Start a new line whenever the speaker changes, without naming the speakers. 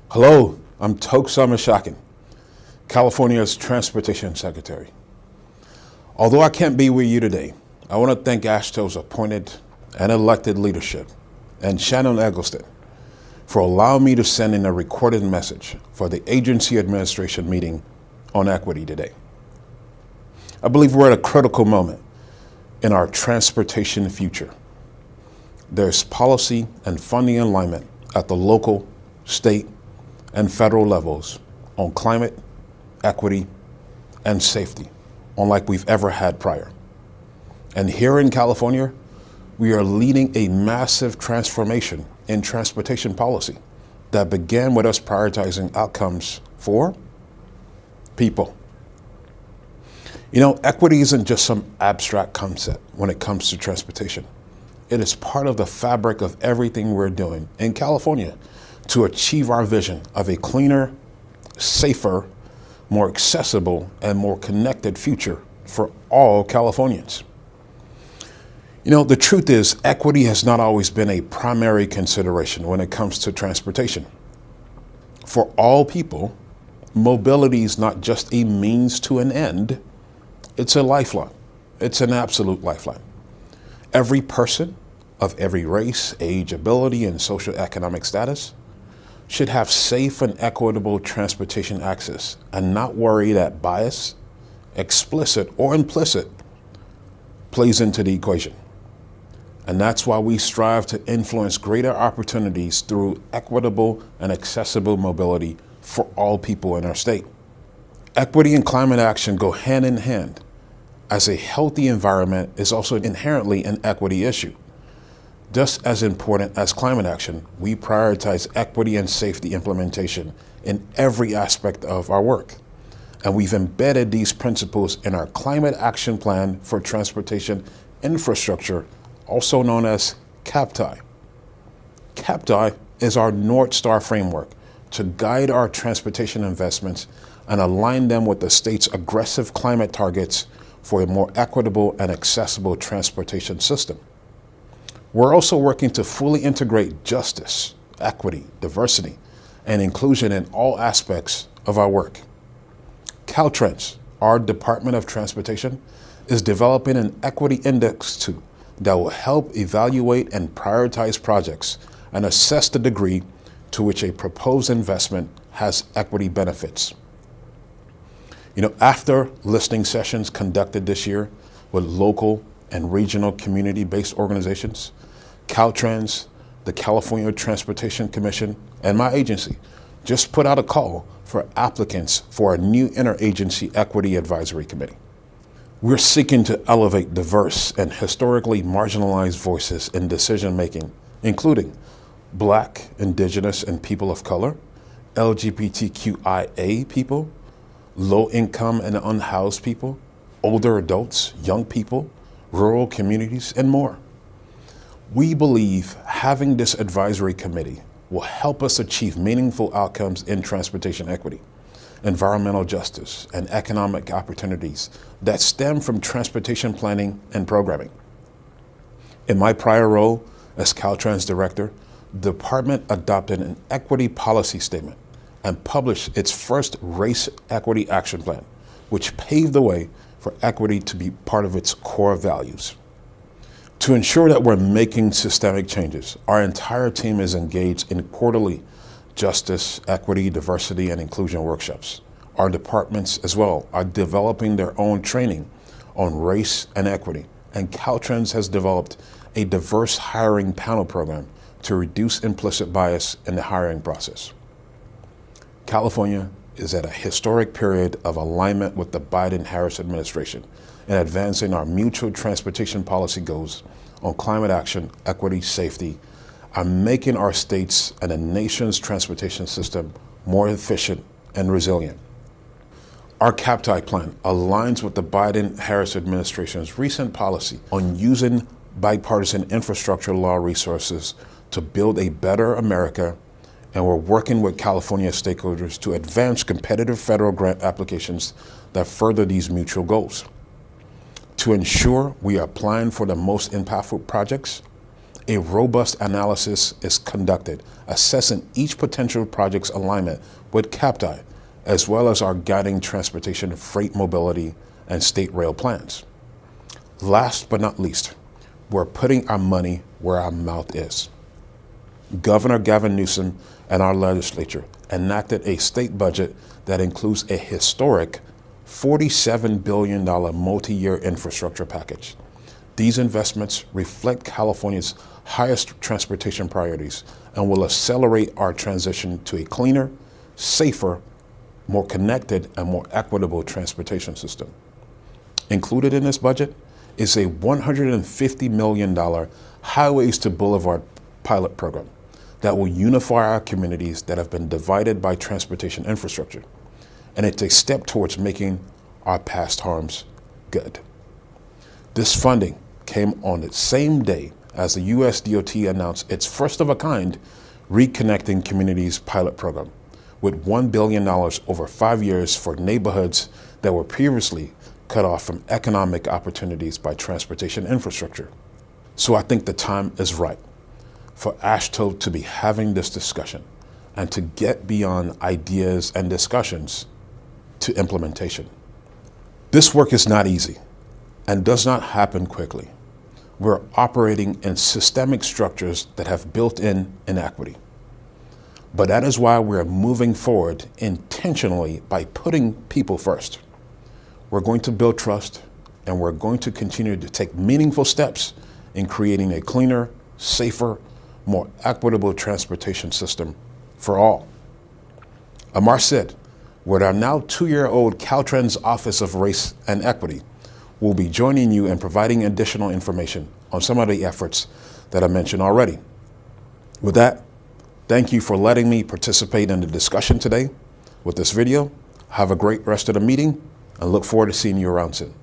Hello, I'm Toks Omishakin, California's Transportation Secretary. Although I can't be with you today, I want to thank AASHTO's appointed and elected leadership and Shannon Eggleston for allowing me to send in a recorded message for the agency administration meeting on equity today. I believe we're at a critical moment in our transportation future. There's policy and funding alignment at the local, state, and federal levels on climate, equity, and safety, unlike we've ever had prior. And here in California, we are leading a massive transformation in transportation policy that began with us prioritizing outcomes for people. You know, equity isn't just some abstract concept when it comes to transportation. It is part of the fabric of everything we're doing in California to achieve our vision of a cleaner, safer, more accessible, and more connected future for all Californians. You know, the truth is, equity has not always been a primary consideration when it comes to transportation. For all people, mobility is not just a means to an end, it's a lifeline. It's an absolute lifeline. Every person of every race, age, ability, and socioeconomic status should have safe and equitable transportation access and not worry that bias, explicit or implicit, plays into the equation. And that's why we strive to influence greater opportunities through equitable and accessible mobility for all people in our state. Equity and climate action go hand in hand, as a healthy environment is also inherently an equity issue. Just as important as climate action, we prioritize equity and safety implementation in every aspect of our work. And we've embedded these principles in our Climate Action Plan for Transportation Infrastructure, also known as CalSTA. CalSTA is our North Star framework to guide our transportation investments and align them with the state's aggressive climate targets for a more equitable and accessible transportation system. We're also working to fully integrate justice, equity, diversity, and inclusion in all aspects of our work. Caltrans, our Department of Transportation, is developing an equity index tool that will help evaluate and prioritize projects and assess the degree to which a proposed investment has equity benefits. You know, after listening sessions conducted this year with local and regional community-based organizations, Caltrans, the California Transportation Commission, and my agency just put out a call for applicants for a new interagency equity advisory committee. We're seeking to elevate diverse and historically marginalized voices in decision-making, including Black, Indigenous, and people of color, LGBTQIA people, low-income and unhoused people, older adults, young people, rural communities, and more. We believe having this advisory committee will help us achieve meaningful outcomes in transportation equity, environmental justice, and economic opportunities that stem from transportation planning and programming. In my prior role as Caltrans Director, the department adopted an equity policy statement and published its first race equity action plan, which paved the way for equity to be part of its core values. To ensure that we're making systemic changes, our entire team is engaged in quarterly justice, equity, diversity, and inclusion workshops. Our departments as well are developing their own training on race and equity, and Caltrans has developed a diverse hiring panel program to reduce implicit bias in the hiring process. California is at a historic period of alignment with the Biden-Harris administration in advancing our mutual transportation policy goals on climate action, equity, safety, and making our states and the nation's transportation system more efficient and resilient. Our CalSTA plan aligns with the Biden-Harris administration's recent policy on using bipartisan infrastructure law resources to build a better America, and we're working with California stakeholders to advance competitive federal grant applications that further these mutual goals. To ensure we are applying for the most impactful projects, A robust analysis is conducted, assessing each potential project's alignment with CalSTA, as well as our guiding transportation, freight mobility, and state rail plans. Last but not least, we're putting our money where our mouth is. Governor Gavin Newsom and our legislature enacted a state budget that includes a historic $47 billion multi-year infrastructure package. These investments reflect California's highest transportation priorities and will accelerate our transition to a cleaner, safer, more connected, and more equitable transportation system. Included in this budget is a $150 million Highways to Boulevard pilot program that will unify our communities that have been divided by transportation infrastructure. And it's a step towards making our past harms good. This funding came on the same day as the U.S. DOT announced its first of a kind Reconnecting Communities pilot program, with $1 billion over 5 years for neighborhoods that were previously cut off from economic opportunities by transportation infrastructure. So I think the time is right for AASHTO to be having this discussion and to get beyond ideas and discussions to implementation. This work is not easy and does not happen quickly. We're operating in systemic structures that have built-in inequity. But that is why we're moving forward intentionally by putting people first. We're going to build trust, and we're going to continue to take meaningful steps in creating a cleaner, safer, more equitable transportation system for all. Amar said, with our now 2-year-old Caltrans Office of Race and Equity, we'll be joining you in providing additional information on some of the efforts that I mentioned already. With that, thank you for letting me participate in the discussion today with this video. Have a great rest of the meeting and look forward to seeing you around soon.